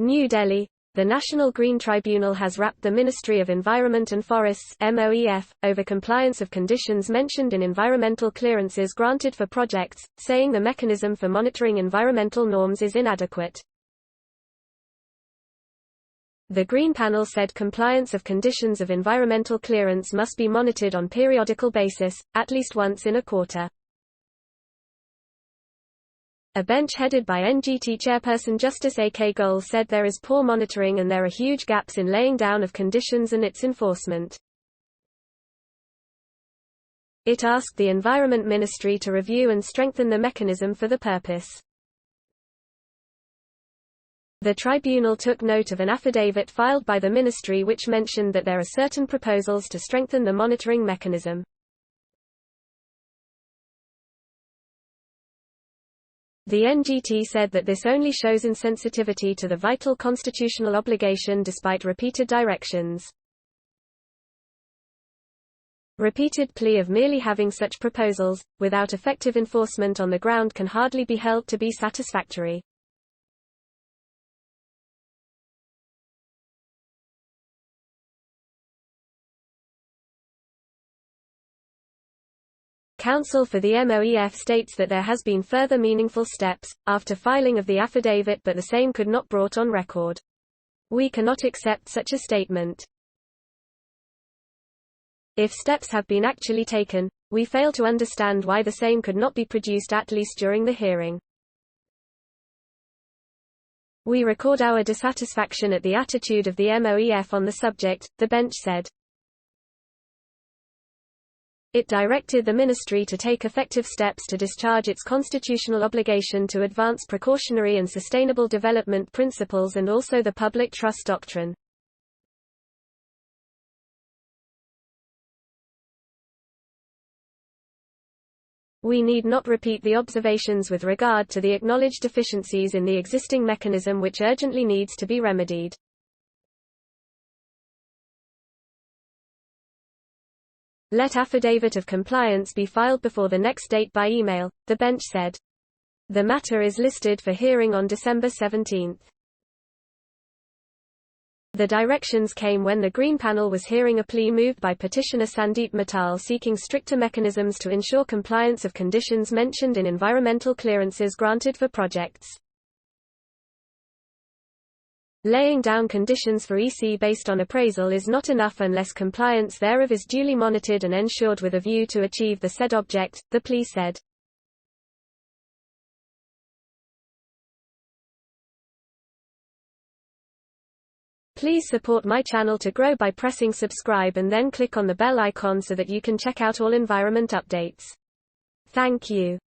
New Delhi. The National Green Tribunal has rapped the Ministry of Environment and Forests (MoEF) over compliance of conditions mentioned in environmental clearances granted for projects, saying the mechanism for monitoring environmental norms is inadequate. The Green Panel said compliance of conditions of environmental clearance must be monitored on periodical basis, at least once in a quarter. A bench headed by NGT chairperson Justice A.K. Goel said there is poor monitoring and there are huge gaps in laying down of conditions and its enforcement. It asked the Environment Ministry to review and strengthen the mechanism for the purpose. The tribunal took note of an affidavit filed by the ministry which mentioned that there are certain proposals to strengthen the monitoring mechanism. The NGT said that this only shows insensitivity to the vital constitutional obligation despite repeated directions. Repeated plea of merely having such proposals, without effective enforcement on the ground can hardly be held to be satisfactory. Counsel for the MoEF states that there has been further meaningful steps, after filing of the affidavit, but the same could not brought on record. We cannot accept such a statement. If steps have been actually taken, we fail to understand why the same could not be produced at least during the hearing. We record our dissatisfaction at the attitude of the MoEF on the subject, the bench said. It directed the ministry to take effective steps to discharge its constitutional obligation to advance precautionary and sustainable development principles and also the public trust doctrine. We need not repeat the observations with regard to the acknowledged deficiencies in the existing mechanism which urgently needs to be remedied. Let affidavit of compliance be filed before the next date by email, the bench said. The matter is listed for hearing on December 17. The directions came when the Green Panel was hearing a plea moved by petitioner Sandeep Mittal seeking stricter mechanisms to ensure compliance of conditions mentioned in environmental clearances granted for projects. Laying down conditions for EC based on appraisal is not enough unless compliance thereof is duly monitored and ensured with a view to achieve the said object, the plea said. Please support my channel to grow by pressing subscribe and then click on the bell icon so that you can check out all environment updates. Thank you.